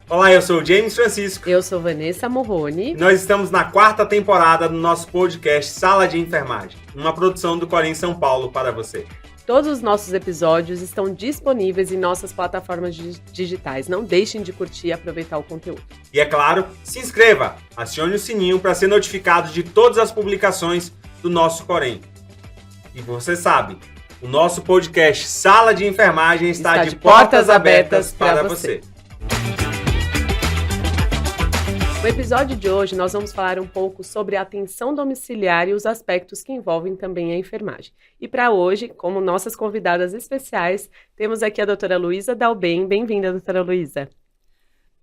Olá, eu sou o James Francisco. Eu sou Vanessa Morrone. E nós estamos na 4ª temporada do nosso podcast Sala de Enfermagem, uma produção do Corém São Paulo para você. Todos os nossos episódios estão disponíveis em nossas plataformas digitais. Não deixem de curtir e aproveitar o conteúdo. E é claro, se inscreva, acione o sininho para ser notificado de todas as publicações do nosso Corém. E você sabe, o nosso podcast Sala de Enfermagem está de portas abertas para você. No episódio de hoje, nós vamos falar um pouco sobre a atenção domiciliar e os aspectos que envolvem também a enfermagem. E para hoje, como nossas convidadas especiais, temos aqui a doutora Luísa Dalben. Bem-vinda, doutora Luísa.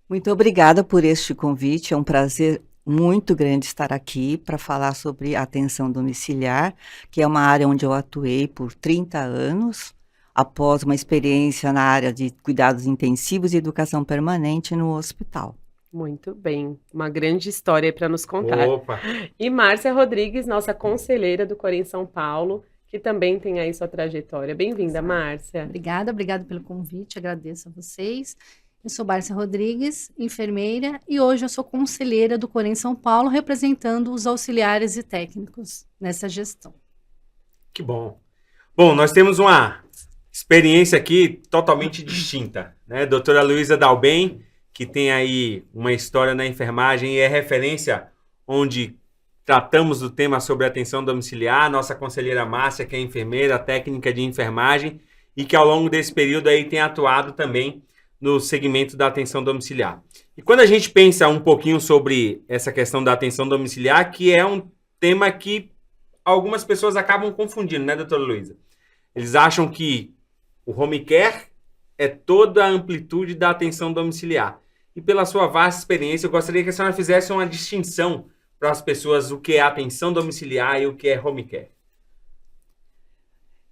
Muito obrigada por este convite. É um prazer muito grande estar aqui para falar sobre a atenção domiciliar, que é uma área onde eu atuei por 30 anos, após uma experiência na área de cuidados intensivos e educação permanente no hospital. Muito bem, uma grande história para nos contar. Opa. E Márcia Rodrigues, nossa conselheira do Corém São Paulo, que também tem aí sua trajetória. Bem-vinda, Márcia. Obrigada pelo convite, agradeço a vocês. Eu sou Márcia Rodrigues, enfermeira, e hoje eu sou conselheira do Corém São Paulo, representando os auxiliares e técnicos nessa gestão. Que bom. Bom, nós temos uma experiência aqui totalmente distinta, né? Doutora Luísa Dalben, que tem aí uma história na enfermagem e é referência onde tratamos do tema sobre atenção domiciliar, nossa conselheira Márcia, que é enfermeira, técnica de enfermagem, e que ao longo desse período aí tem atuado também no segmento da atenção domiciliar. E quando a gente pensa um pouquinho sobre essa questão da atenção domiciliar, que é um tema que algumas pessoas acabam confundindo, né, doutora Luísa? Eles acham que o home care é toda a amplitude da atenção domiciliar. E pela sua vasta experiência, eu gostaria que a senhora fizesse uma distinção para as pessoas o que é atenção domiciliar e o que é home care.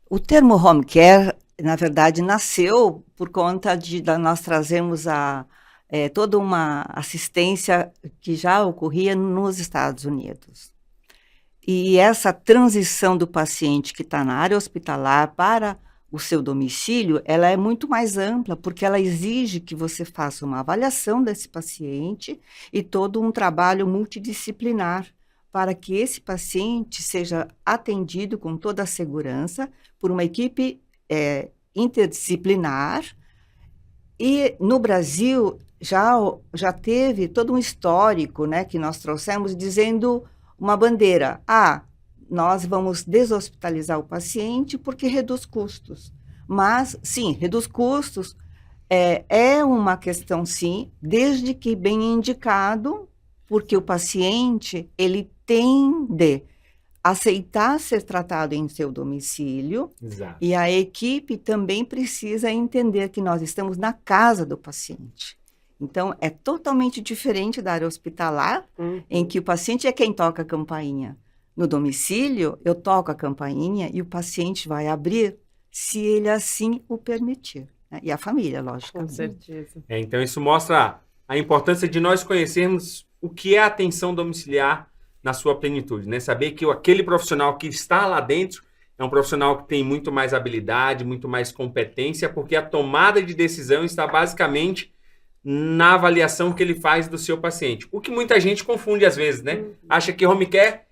O termo home care, na verdade, nasceu por conta de nós trazermos toda uma assistência que já ocorria nos Estados Unidos. E essa transição do paciente que está na área hospitalar para o seu domicílio, ela é muito mais ampla, porque ela exige que você faça uma avaliação desse paciente e todo um trabalho multidisciplinar para que esse paciente seja atendido com toda a segurança por uma equipe interdisciplinar. E no Brasil já teve todo um histórico, né, que nós trouxemos dizendo uma bandeira, nós vamos deshospitalizar o paciente porque reduz custos. Mas, sim, reduz custos é uma questão, sim, desde que bem indicado, porque o paciente, ele tende a aceitar ser tratado em seu domicílio. Exato. E a equipe também precisa entender que nós estamos na casa do paciente. Então, é totalmente diferente da área hospitalar, em que o paciente é quem toca a campainha. No domicílio, eu toco a campainha e o paciente vai abrir se ele assim o permitir. Né? E a família, logicamente. Com certeza. Então, isso mostra a importância de nós conhecermos o que é a atenção domiciliar na sua plenitude. Né? Saber que aquele profissional que está lá dentro é um profissional que tem muito mais habilidade, muito mais competência, porque a tomada de decisão está basicamente na avaliação que ele faz do seu paciente. O que muita gente confunde às vezes, né? Acha que home care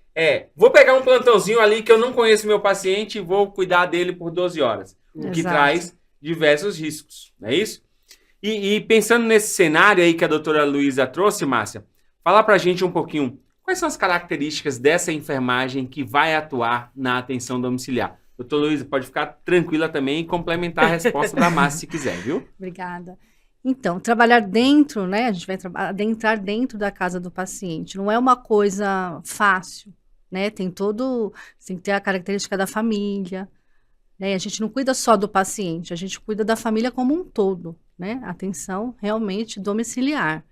vou pegar um plantãozinho ali que eu não conheço meu paciente e vou cuidar dele por 12 horas. O que traz diversos riscos, não é isso? E pensando nesse cenário aí que a doutora Luísa trouxe, Márcia, fala pra gente um pouquinho, quais são as características dessa enfermagem que vai atuar na atenção domiciliar? Doutora Luísa, pode ficar tranquila também e complementar a resposta da Márcia se quiser, viu? Obrigada. Então, trabalhar dentro, né? A gente vai adentrar dentro da casa do paciente. Não é uma coisa fácil. Né, tem que ter a característica da família, né? A gente não cuida só do paciente, a gente cuida da família como um todo, né? Atenção realmente domiciliar.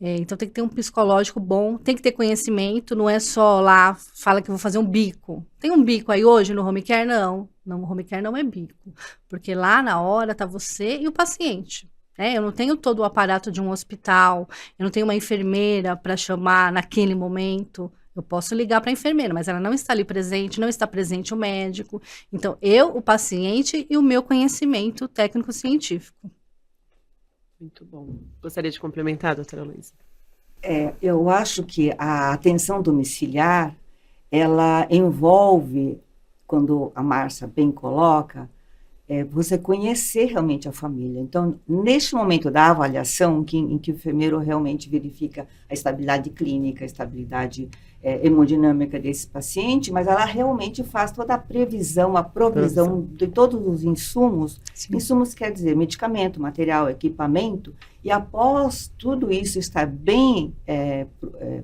Então tem que ter um psicológico bom, tem que ter conhecimento, não é só lá, fala que eu vou fazer um bico. Tem um bico aí hoje no home care? Não, o home care não é bico, porque lá na hora tá você e o paciente. Eu não tenho todo o aparato de um hospital, eu não tenho uma enfermeira para chamar naquele momento. Eu posso ligar para a enfermeira, mas ela não está ali presente, não está presente o médico. Então, eu, o paciente e o meu conhecimento técnico-científico. Muito bom. Gostaria de complementar, doutora Luísa? Eu acho que a atenção domiciliar, ela envolve, quando a Márcia bem coloca, você conhecer realmente a família. Então, neste momento da avaliação, em que o enfermeiro realmente verifica a estabilidade clínica, a estabilidade hemodinâmica desse paciente, mas ela realmente faz toda a previsão, a provisão de todos os insumos. Sim. Insumos quer dizer medicamento, material, equipamento, e após tudo isso estar bem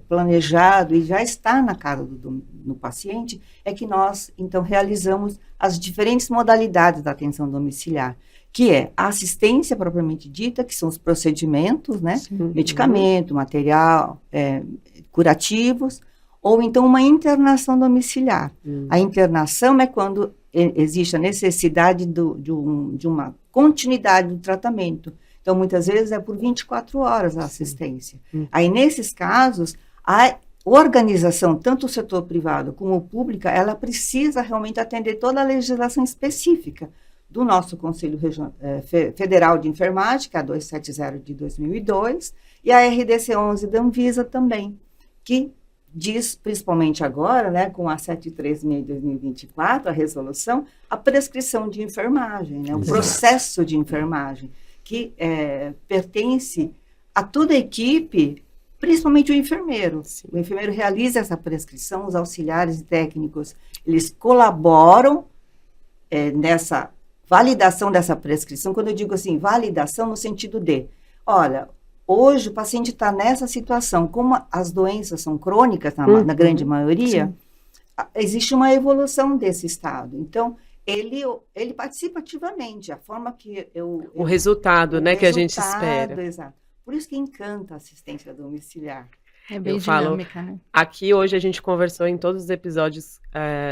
planejado e já está na casa do paciente, é que nós, então, realizamos as diferentes modalidades da atenção domiciliar, que é a assistência propriamente dita, que são os procedimentos, né? Medicamento, material, curativos, ou então uma internação domiciliar. A internação é quando existe a necessidade de uma continuidade do tratamento. Então, muitas vezes é por 24 horas a assistência. Aí, nesses casos, a organização, tanto o setor privado como o público, ela precisa realmente atender toda a legislação específica do nosso Conselho Federal de Enfermagem, que é a 270 de 2002, e a RDC 11 da Anvisa também, que diz, principalmente agora, né, com a 736 de 2024, a resolução, a prescrição de enfermagem, né, o processo de enfermagem, que pertence a toda a equipe, principalmente o enfermeiro. Sim. O enfermeiro realiza essa prescrição, os auxiliares e técnicos, eles colaboram nessa validação dessa prescrição. Quando eu digo assim, validação no sentido de, olha, hoje o paciente está nessa situação, como as doenças são crônicas, na grande maioria, existe uma evolução desse estado. Então, ele participa ativamente, a forma que o resultado, né, que a gente espera. Exato. Por isso que encanta a assistência domiciliar. É bem dinâmica, né? Aqui hoje a gente conversou em todos os episódios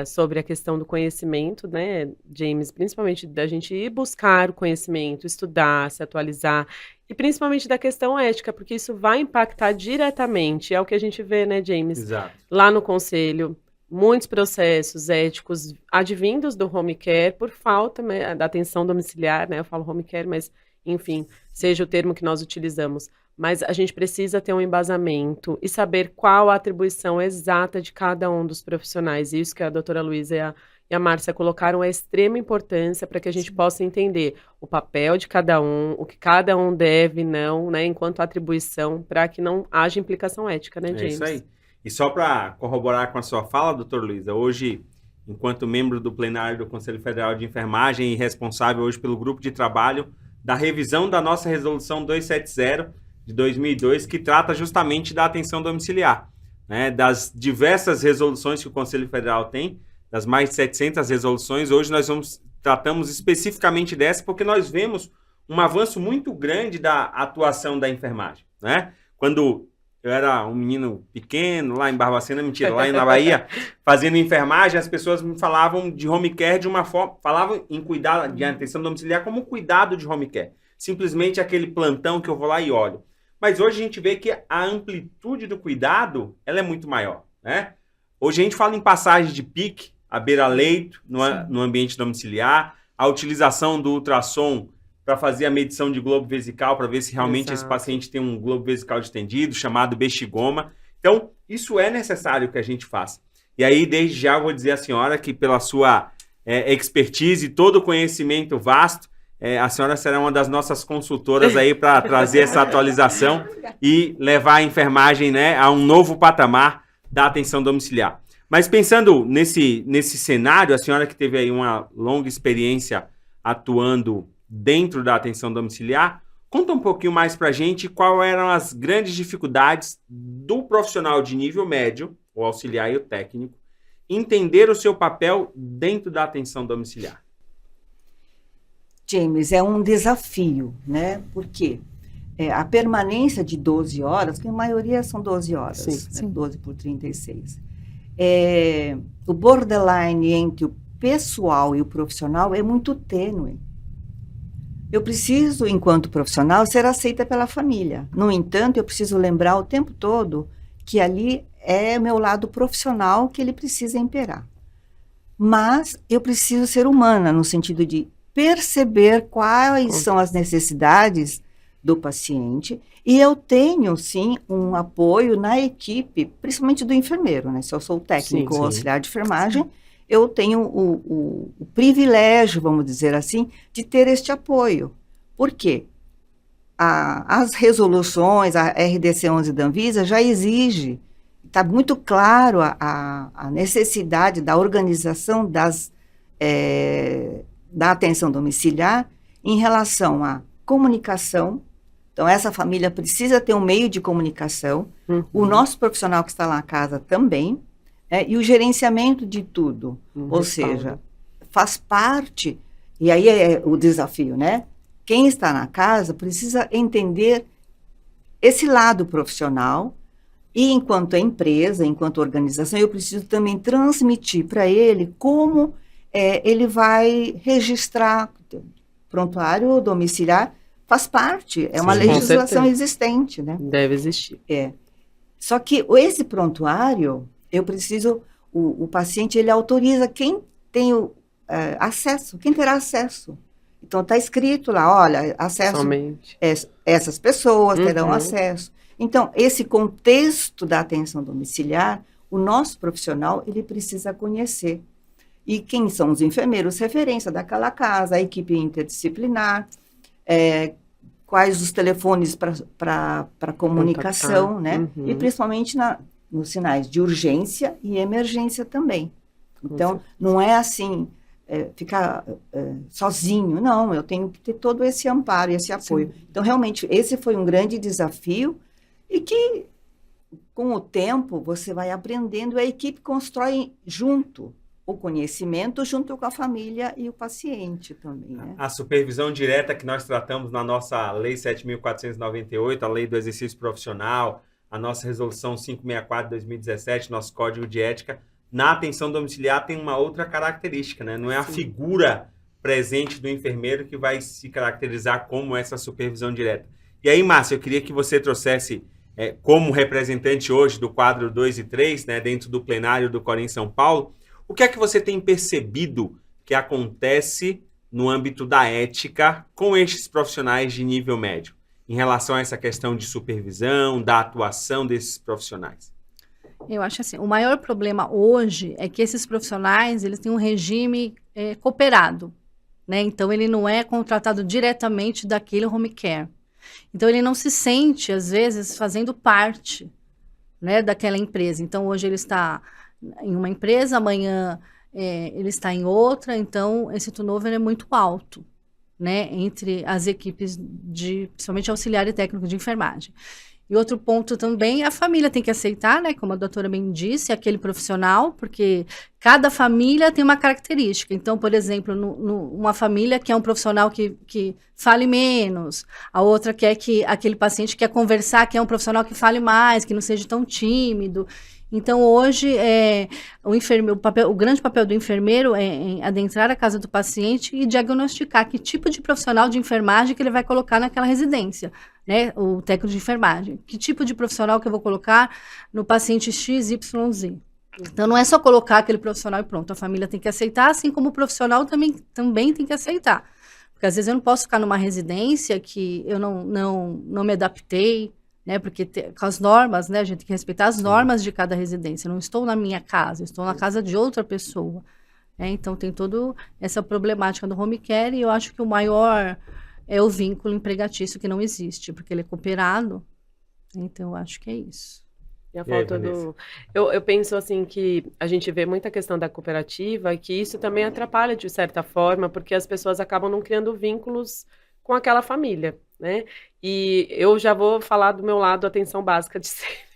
sobre a questão do conhecimento, né, James? Principalmente da gente ir buscar o conhecimento, estudar, se atualizar, e principalmente da questão ética, porque isso vai impactar diretamente, é o que a gente vê, né, James? Exato. Lá no conselho, muitos processos éticos advindos do home care por falta, né, da atenção domiciliar, né? Eu falo home care, mas, enfim, seja o termo que nós utilizamos. Mas a gente precisa ter um embasamento e saber qual a atribuição exata de cada um dos profissionais. Isso que a doutora Luísa e a Márcia colocaram é extrema importância para que a gente possa entender o papel de cada um, o que cada um deve, não, né, enquanto atribuição, para que não haja implicação ética, né, James? É isso aí. E só para corroborar com a sua fala, doutora Luísa, hoje, enquanto membro do plenário do Conselho Federal de Enfermagem e responsável hoje pelo grupo de trabalho da revisão da nossa resolução 270 de 2002, que trata justamente da atenção domiciliar, né? Das diversas resoluções que o Conselho Federal tem, das mais de 700 resoluções, hoje nós tratamos especificamente dessa, porque nós vemos um avanço muito grande da atuação da enfermagem, né? Quando eu era um menino pequeno, lá em Barbacena, mentira, lá na Bahia, fazendo enfermagem, as pessoas me falavam de home care de uma forma, falavam em cuidar de atenção domiciliar como cuidado de home care. Simplesmente aquele plantão que eu vou lá e olho. Mas hoje a gente vê que a amplitude do cuidado, ela é muito maior, né? Hoje a gente fala em passagem de PIC, à beira-leito, no ambiente domiciliar, a utilização do ultrassom para fazer a medição de globo vesical, para ver se realmente esse paciente tem um globo vesical distendido, chamado bexigoma. Então, isso é necessário que a gente faça. E aí, desde já, eu vou dizer à senhora que pela sua expertise e todo o conhecimento vasto, a senhora será uma das nossas consultoras aí para trazer essa atualização e levar a enfermagem, né, a um novo patamar da atenção domiciliar. Mas pensando nesse cenário, a senhora que teve aí uma longa experiência atuando dentro da atenção domiciliar, conta um pouquinho mais para a gente quais eram as grandes dificuldades do profissional de nível médio, o auxiliar e o técnico, entender o seu papel dentro da atenção domiciliar. James, é um desafio, né? Porque a permanência de 12 horas, que a maioria são 12 horas, sim. 12 por 36, o borderline entre o pessoal e o profissional é muito tênue. Eu preciso, enquanto profissional, ser aceita pela família. No entanto, eu preciso lembrar o tempo todo que ali é o meu lado profissional que ele precisa imperar. Mas eu preciso ser humana, no sentido de perceber quais são as necessidades do paciente, e eu tenho, sim, um apoio na equipe, principalmente do enfermeiro, né? Se eu sou técnico ou auxiliar de enfermagem, eu tenho o privilégio, vamos dizer assim, de ter este apoio. Por quê? As resoluções, a RDC 11 da Anvisa já exige, está muito claro a necessidade da organização da atenção domiciliar em relação à comunicação. Então, essa família precisa ter um meio de comunicação, o nosso profissional que está lá na casa também, e o gerenciamento de tudo. Ou seja, faz parte, e aí é o desafio, né? Quem está na casa precisa entender esse lado profissional, e enquanto empresa, enquanto organização, eu preciso também transmitir para ele como ele vai registrar prontuário domiciliar, faz parte, é uma legislação existente, né? Deve existir. Só que esse prontuário, eu preciso, o paciente, ele autoriza quem tem acesso, quem terá acesso. Então, está escrito lá, olha, acesso, Somente. Essas pessoas terão acesso. Então, esse contexto da atenção domiciliar, o nosso profissional, ele precisa conhecer. E quem são os enfermeiros, referência daquela casa, a equipe interdisciplinar, quais os telefones para comunicação, né? E principalmente nos sinais de urgência e emergência também. Então, não é assim, ficar sozinho, não, eu tenho que ter todo esse amparo, esse apoio. Sim. Então, realmente, esse foi um grande desafio e que, com o tempo, você vai aprendendo, a equipe constrói junto o conhecimento, junto com a família e o paciente também, né? A supervisão direta que nós tratamos na nossa Lei 7.498, a Lei do Exercício Profissional, a nossa Resolução 564 de 2017, nosso Código de Ética, na atenção domiciliar tem uma outra característica, né? Não é a figura presente do enfermeiro que vai se caracterizar como essa supervisão direta. E aí, Márcia, eu queria que você trouxesse, como representante hoje do quadro 2 e 3, né, dentro do plenário do Corim São Paulo, o que é que você tem percebido que acontece no âmbito da ética com estes profissionais de nível médio, em relação a essa questão de supervisão, da atuação desses profissionais? Eu acho assim, o maior problema hoje é que esses profissionais, eles têm um regime cooperado, né? Então, ele não é contratado diretamente daquele home care. Então, ele não se sente, às vezes, fazendo parte, né, daquela empresa. Então, hoje ele está em uma empresa, amanhã ele está em outra, então esse turnover é muito alto, né, entre as equipes principalmente auxiliar e técnico de enfermagem. E outro ponto também, a família tem que aceitar, né, como a doutora bem disse, aquele profissional, porque cada família tem uma característica. Então, por exemplo, uma família que é um profissional que fale menos, a outra quer que aquele paciente quer conversar, que é um profissional que fale mais, que não seja tão tímido. Então, hoje, o grande papel do enfermeiro é adentrar a casa do paciente e diagnosticar que tipo de profissional de enfermagem que ele vai colocar naquela residência, né? O técnico de enfermagem. Que tipo de profissional que eu vou colocar no paciente XYZ. Então, não é só colocar aquele profissional e pronto. A família tem que aceitar, assim como o profissional também tem que aceitar. Porque, às vezes, eu não posso ficar numa residência que eu não me adaptei, né, porque com as normas, né, a gente tem que respeitar as normas de cada residência. Eu não estou na minha casa, eu estou na casa de outra pessoa. Então, tem toda essa problemática do home care e eu acho que o maior é o vínculo empregatício que não existe, porque ele é cooperado. Então, eu acho que é isso. E a falta eu penso assim que a gente vê muita questão da cooperativa e que isso também atrapalha de certa forma, porque as pessoas acabam não criando vínculos com aquela família, né? E eu já vou falar do meu lado atenção básica de sempre.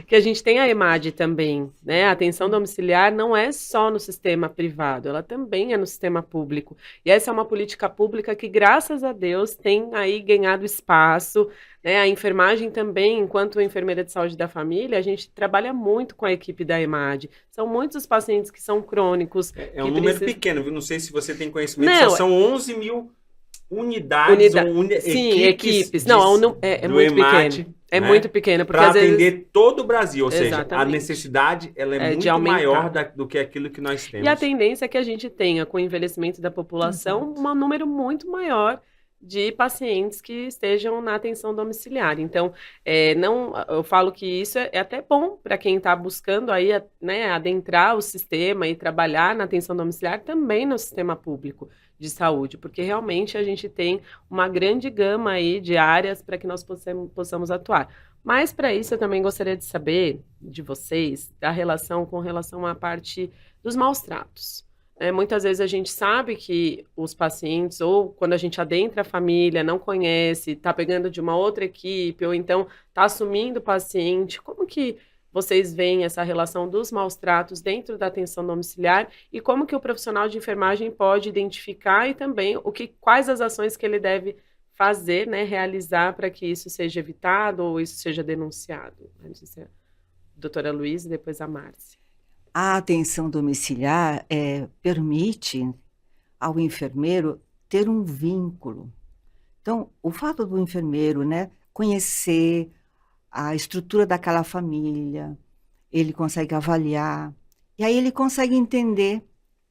Que a gente tem a EMAD também, né? A atenção domiciliar não é só no sistema privado, ela também é no sistema público. E essa é uma política pública que, graças a Deus, tem aí ganhado espaço, né? A enfermagem também, enquanto enfermeira de saúde da família, a gente trabalha muito com a equipe da EMAD. São muitos os pacientes que são crônicos. É um número pequeno, viu? Não sei se você tem conhecimento, só são 11 mil unidades ou equipes. Não, é muito pequeno. É muito pequeno. Para atender todo o Brasil, ou seja, a necessidade ela é muito maior do que aquilo que nós temos. E a tendência é que a gente tenha, com o envelhecimento da população, um número muito maior de pacientes que estejam na atenção domiciliar. Então, não, eu falo que isso é até bom para quem está buscando aí, né, adentrar o sistema e trabalhar na atenção domiciliar também no sistema público de saúde, porque realmente a gente tem uma grande gama aí de áreas para que nós possamos atuar. Mas para isso eu também gostaria de saber de vocês da relação com relação à parte dos maus tratos. Muitas vezes a gente sabe que os pacientes, ou quando a gente adentra a família, não conhece, está pegando de uma outra equipe, ou então está assumindo o paciente. Como que vocês veem essa relação dos maus tratos dentro da atenção domiciliar e como que o profissional de enfermagem pode identificar e também quais as ações que ele deve fazer, né, realizar para que isso seja evitado ou isso seja denunciado? Antes a doutora Luísa e depois a Márcia. A atenção domiciliar permite ao enfermeiro ter um vínculo. Então, o fato do enfermeiro, né, conhecer a estrutura daquela família, ele consegue avaliar, e aí ele consegue entender.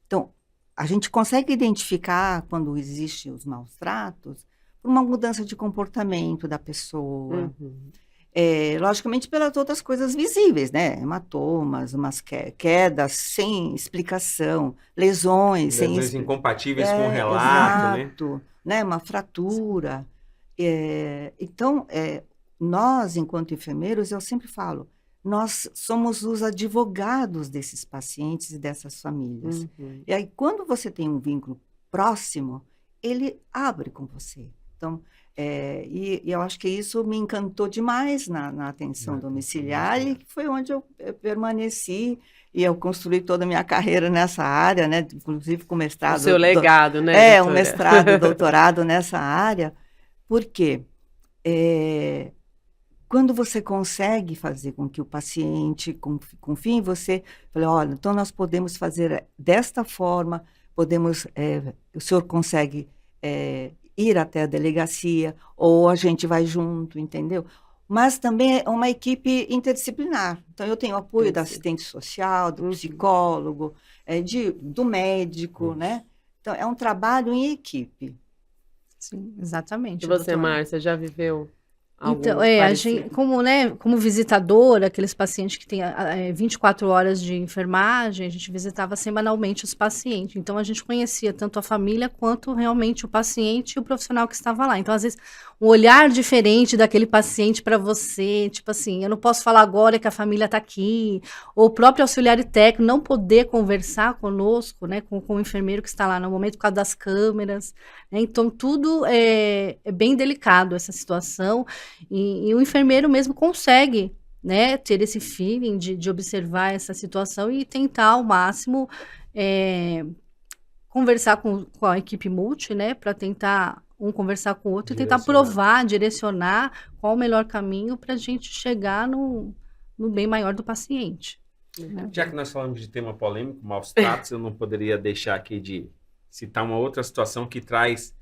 Então, a gente consegue identificar quando existem os maus tratos por uma mudança de comportamento da pessoa. Logicamente pelas outras coisas visíveis, né? Hematomas, umas quedas sem explicação, lesões incompatíveis com o relato, exato, né? Uma fratura. Então, nós, enquanto enfermeiros, eu sempre falo, nós somos os advogados desses pacientes e dessas famílias. E aí, quando você tem um vínculo próximo, ele abre com você. Então, e eu acho que isso me encantou demais na atenção domiciliar e foi onde eu permaneci e eu construí toda a minha carreira nessa área, né? Inclusive com mestrado. O seu legado, né, doutora? Um mestrado, doutorado nessa área. Por quê? Quando você consegue fazer com que o paciente confie em você, fala, olha, então nós podemos fazer desta forma, o senhor consegue ir até a delegacia, ou a gente vai junto, entendeu? Mas também é uma equipe interdisciplinar. Então, eu tenho apoio da assistente social, do psicólogo, do médico, né? Então, é um trabalho em equipe. Sim, exatamente. E você, Márcia, já viveu algo então, parecido? a gente, como visitadora, aqueles pacientes que têm 24 horas de enfermagem, a gente visitava semanalmente os pacientes. Então, a gente conhecia tanto a família quanto realmente o paciente e o profissional que estava lá. Então, às vezes, um olhar diferente daquele paciente para você, tipo assim, eu não posso falar agora que a família está aqui, ou o próprio auxiliar técnico não poder conversar conosco, né, com o enfermeiro que está lá no momento por causa das câmeras, né? Então, tudo é bem delicado essa situação. E o enfermeiro mesmo consegue, né, ter esse feeling de observar essa situação e tentar ao máximo conversar com a equipe multi, né, para tentar conversar com o outro e tentar provar, direcionar qual o melhor caminho para a gente chegar no bem maior do paciente. Né? Já que nós falamos de tema polêmico, maus tratos, eu não poderia deixar aqui de citar uma outra situação que traz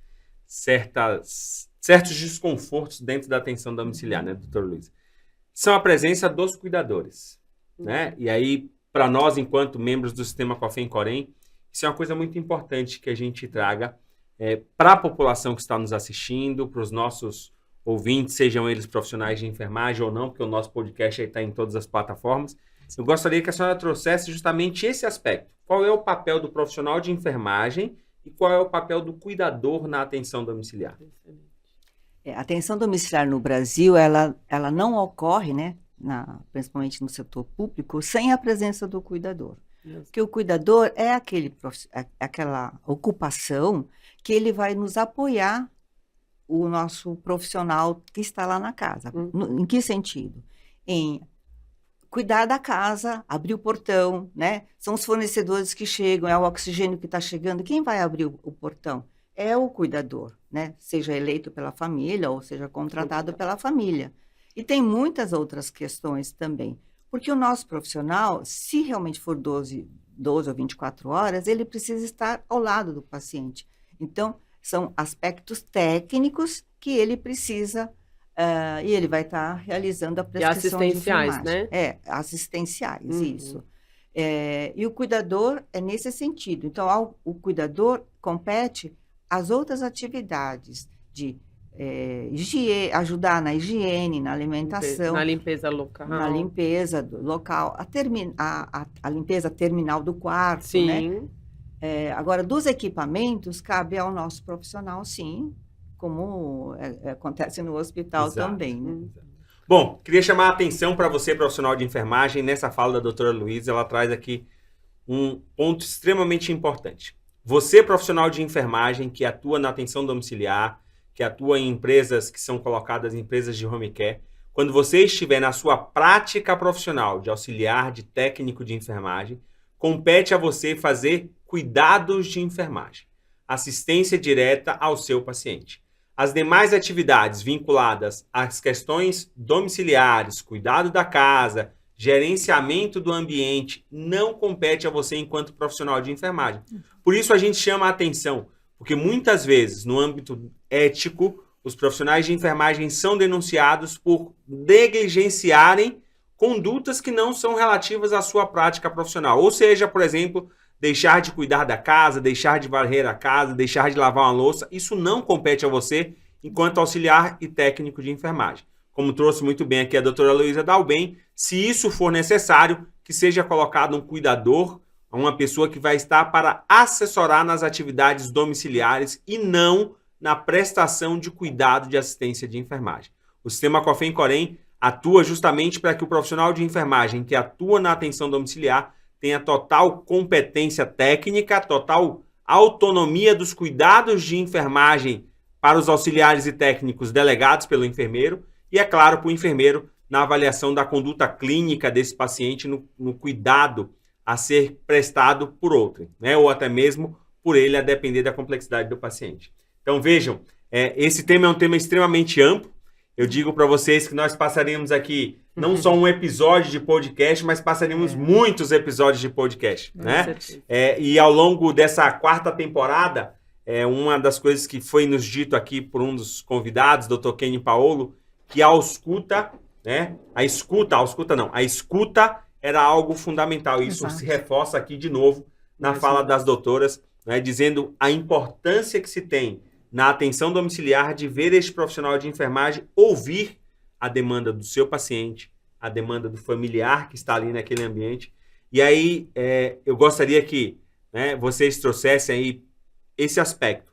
certos desconfortos dentro da atenção domiciliar, né, doutor Luiz? São a presença dos cuidadores, né? E aí, para nós, enquanto membros do sistema COFEM-COREM, isso é uma coisa muito importante que a gente traga para a população que está nos assistindo, para os nossos ouvintes, sejam eles profissionais de enfermagem ou não, porque o nosso podcast está em todas as plataformas. Eu gostaria que a senhora trouxesse justamente esse aspecto. Qual é o papel do profissional de enfermagem e qual é o papel do cuidador na atenção domiciliar? A atenção domiciliar no Brasil, ela não ocorre, né, principalmente no setor público, sem a presença do cuidador. Porque o cuidador é aquela ocupação que ele vai nos apoiar, o nosso profissional que está lá na casa. Em que sentido? Em cuidar da casa, abrir o portão, né? São os fornecedores que chegam, é o oxigênio que está chegando. Quem vai abrir o portão? É o cuidador, né? Seja eleito pela família ou seja contratado pela família. E tem muitas outras questões também. Porque o nosso profissional, se realmente for 12 ou 24 horas, ele precisa estar ao lado do paciente. Então, são aspectos técnicos que ele precisa, e ele vai estar realizando a prescrição de enfermagem. Né? Assistenciais, isso. E o cuidador é nesse sentido. Então, o cuidador compete às outras atividades de ajudar na higiene, na alimentação, Na limpeza local. na limpeza do local, a limpeza terminal do quarto, né? Sim. Agora, dos equipamentos, cabe ao nosso profissional, sim, como acontece no hospital Exato. também, né? Bom, queria chamar a atenção para você, profissional de enfermagem, nessa fala da doutora Luísa, ela traz aqui um ponto extremamente importante. Você, profissional de enfermagem, que atua na atenção domiciliar, que atua em empresas que são colocadas em empresas de home care, quando você estiver na sua prática profissional de auxiliar, de técnico de enfermagem, compete a você fazer cuidados de enfermagem, assistência direta ao seu paciente. As demais atividades vinculadas às questões domiciliares, cuidado da casa, gerenciamento do ambiente, não compete a você enquanto profissional de enfermagem. Por isso a gente chama a atenção, porque muitas vezes, no âmbito ético, os profissionais de enfermagem são denunciados por negligenciarem condutas que não são relativas à sua prática profissional. Ou seja, por exemplo, deixar de cuidar da casa, deixar de varrer a casa, deixar de lavar uma louça. Isso não compete a você enquanto auxiliar e técnico de enfermagem. Como trouxe muito bem aqui a doutora Luísa Dalben, se isso for necessário, que seja colocado um cuidador, uma pessoa que vai estar para assessorar nas atividades domiciliares e não na prestação de cuidado de assistência de enfermagem. O sistema COFEM-COREM atua justamente para que o profissional de enfermagem que atua na atenção domiciliar tenha total competência técnica, total autonomia dos cuidados de enfermagem para os auxiliares e técnicos delegados pelo enfermeiro e, é claro, para o enfermeiro na avaliação da conduta clínica desse paciente no cuidado a ser prestado por outro, né? Ou até mesmo por ele, a depender da complexidade do paciente. Então, vejam, esse tema é um tema extremamente amplo. Eu digo para vocês que nós passaríamos aqui não só um episódio de podcast, mas passaríamos muitos episódios de podcast, né? E ao longo dessa 4ª temporada, uma das coisas que foi nos dito aqui por um dos convidados, Dr. Kenny Paolo, que a escuta era algo fundamental. Isso Exato. se reforça aqui de novo na fala das doutoras, né, dizendo a importância que se tem na atenção domiciliar de ver este profissional de enfermagem ouvir a demanda do seu paciente, a demanda do familiar que está ali naquele ambiente. E aí eu gostaria que, né, vocês trouxessem aí esse aspecto.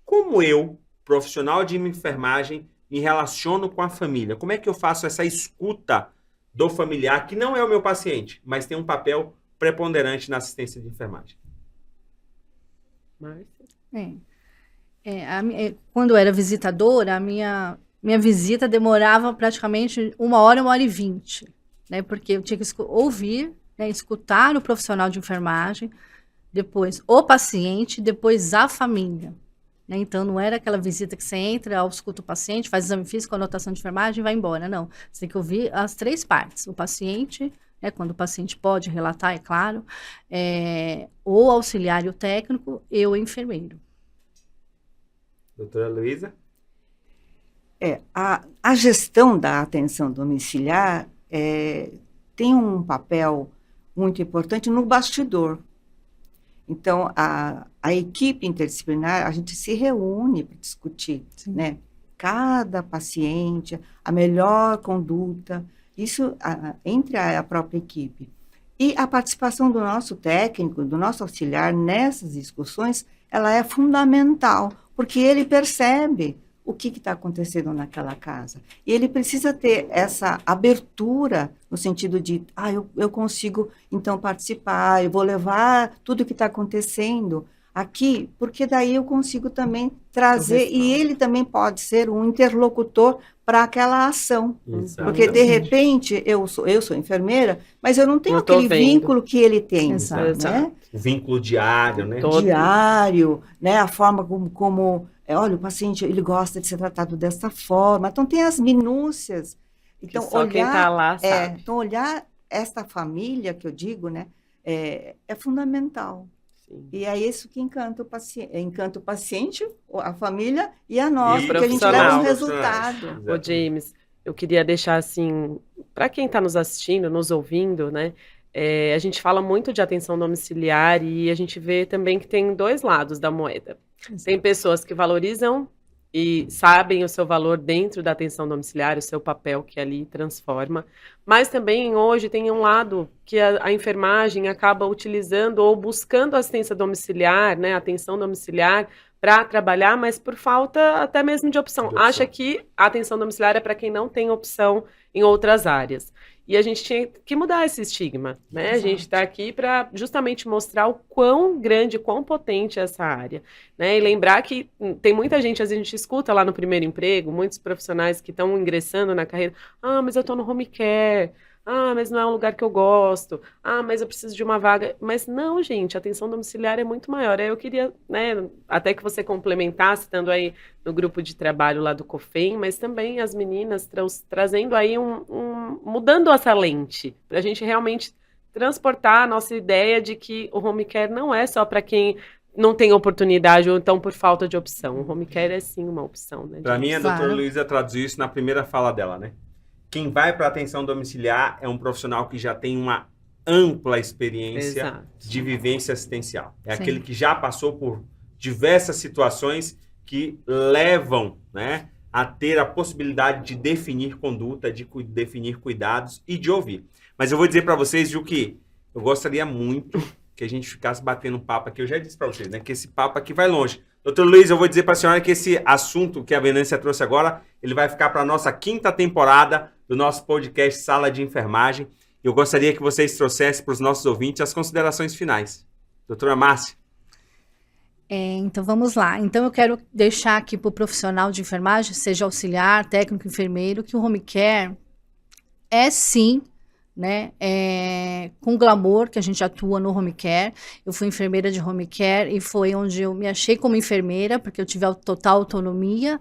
Como eu, profissional de enfermagem, me relaciono com a família? Como é que eu faço essa escuta do familiar, que não é o meu paciente, mas tem um papel preponderante na assistência de enfermagem? Márcia? Quando eu era visitadora, a minha visita demorava praticamente 1h e 20, né? Porque eu tinha que ouvir, né, escutar o profissional de enfermagem, depois o paciente, depois a família. Né? Então, não era aquela visita que você entra, escuta o paciente, faz exame físico, anotação de enfermagem e vai embora. Não, você tem que ouvir as 3 partes. O paciente, né, quando o paciente pode relatar, é claro, o auxiliar e o técnico e o enfermeiro. Doutora Luísa? A gestão da atenção domiciliar tem um papel muito importante no bastidor. Então, a equipe interdisciplinar, a gente se reúne para discutir, né? Cada paciente, a melhor conduta, isso entre a própria equipe. E a participação do nosso técnico, do nosso auxiliar nessas discussões, ela é fundamental, porque ele percebe o que está acontecendo naquela casa. E ele precisa ter essa abertura no sentido de, eu consigo, então, participar, eu vou levar tudo o que está acontecendo aqui, porque daí eu consigo também trazer, e ele também pode ser um interlocutor para aquela ação. Exatamente. Porque, de repente, eu sou enfermeira, mas eu não tenho Eu tô aquele vendo. vínculo que ele tem. Exato. Né? O vínculo diário, né? Diário, né? A forma como olha, o paciente, ele gosta de ser tratado dessa forma. Então, tem as minúcias. Então, Que só quem tá lá sabe. Então, olhar esta família, que eu digo, né? É fundamental. Sim. E é isso que encanta o paciente, a família e a nós, E porque a gente profissional. leva um resultado. Ô, James, eu queria deixar assim, para quem está nos assistindo, nos ouvindo, né? A gente fala muito de atenção domiciliar e a gente vê também que tem 2 lados da moeda. Tem pessoas que valorizam e sabem o seu valor dentro da atenção domiciliar, o seu papel que ali transforma. Mas também hoje tem um lado que a enfermagem acaba utilizando ou buscando assistência domiciliar, né, atenção domiciliar, para trabalhar, mas por falta até mesmo de opção. Acha que a atenção domiciliar é para quem não tem opção em outras áreas. E a gente tinha que mudar esse estigma, né? Exato. A gente está aqui para justamente mostrar o quão grande, quão potente é essa área, né? E lembrar que tem muita gente, às vezes a gente escuta lá no primeiro emprego, muitos profissionais que estão ingressando na carreira, mas eu estou no home care, mas não é um lugar que eu gosto, mas eu preciso de uma vaga. Mas não, gente, a atenção domiciliar é muito maior. Aí eu queria, né, até que você complementasse, estando aí no grupo de trabalho lá do COFEM, mas também as meninas trazendo aí mudando essa lente, para a gente realmente transportar a nossa ideia de que o home care não é só para quem não tem oportunidade ou então por falta de opção. O home care é sim uma opção, né? Para mim, a doutora Luísa traduziu isso na primeira fala dela, né? Quem vai para a atenção domiciliar é um profissional que já tem uma ampla experiência Exato. De vivência assistencial. É Sim. aquele que já passou por diversas situações que levam, né, a ter a possibilidade de definir conduta, de definir cuidados e de ouvir. Mas eu vou dizer para vocês, viu, que eu gostaria muito que a gente ficasse batendo um papo aqui. Eu já disse para vocês, né, que esse papo aqui vai longe. Doutor Luiz, eu vou dizer para a senhora que esse assunto que a Venância trouxe agora, ele vai ficar para a nossa 5ª temporada do nosso podcast Sala de Enfermagem. Eu gostaria que vocês trouxessem para os nossos ouvintes as considerações finais. Doutora Márcia. Então, vamos lá. Então, eu quero deixar aqui para o profissional de enfermagem, seja auxiliar, técnico, enfermeiro, que o home care é sim, né, com glamour, que a gente atua no home care. Eu fui enfermeira de home care e foi onde eu me achei como enfermeira, porque eu tive a total autonomia.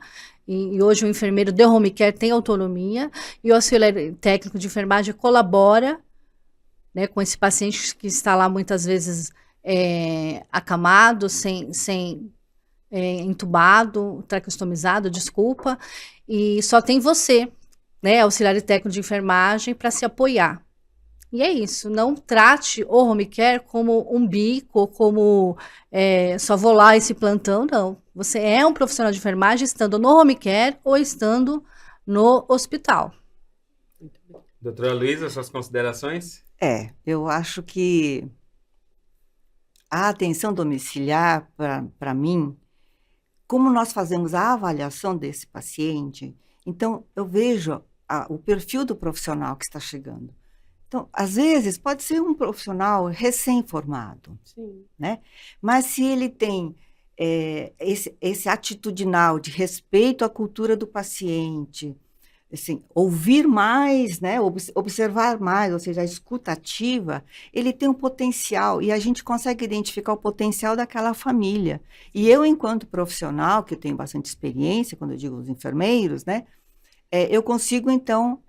E hoje o enfermeiro de home care tem autonomia e o auxiliar técnico de enfermagem colabora, né, com esse paciente que está lá muitas vezes acamado, entubado, traqueostomizado, desculpa, e só tem você, né, auxiliar técnico de enfermagem, para se apoiar. E é isso, não trate o home care como um bico, como só vou lá esse plantão, não. Você é um profissional de enfermagem estando no home care ou estando no hospital. Doutora Luísa, suas considerações? Eu acho que a atenção domiciliar, para mim, como nós fazemos a avaliação desse paciente, então eu vejo o perfil do profissional que está chegando. Então, às vezes, pode ser um profissional recém-formado, né? Mas se ele tem esse atitudinal de respeito à cultura do paciente, assim, ouvir mais, né? Observar mais, ou seja, a escuta ativa, ele tem um potencial e a gente consegue identificar o potencial daquela família. E eu, enquanto profissional, que eu tenho bastante experiência, quando eu digo os enfermeiros, né? Eu consigo, então,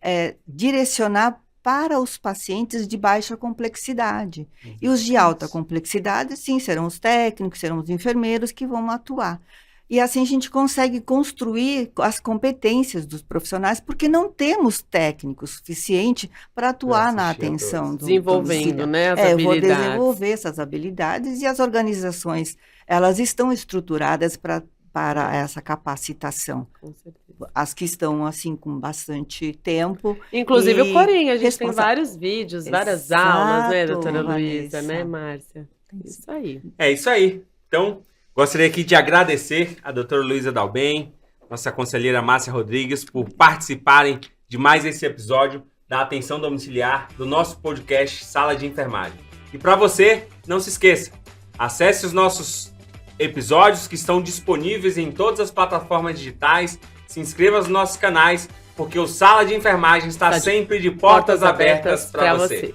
direcionar para os pacientes de baixa complexidade. E os de alta complexidade, sim, serão os técnicos, serão os enfermeiros que vão atuar. E assim a gente consegue construir as competências dos profissionais, porque não temos técnico suficiente para atuar na atenção. Desenvolvendo, né, as habilidades. Eu vou desenvolver essas habilidades e as organizações, elas estão estruturadas para essa capacitação. Com certeza. As que estão, assim, com bastante tempo. Inclusive o Corim, a gente tem vários vídeos, várias aulas, né, doutora Luísa, né, Márcia? Isso aí. É isso aí. Então, gostaria aqui de agradecer a doutora Luísa Dalben, nossa conselheira Márcia Rodrigues, por participarem de mais esse episódio da atenção domiciliar do nosso podcast Sala de Enfermagem. E para você, não se esqueça, acesse os nossos episódios que estão disponíveis em todas as plataformas digitais. Se inscreva nos nossos canais, porque o Sala de Enfermagem está sempre de portas abertas para você.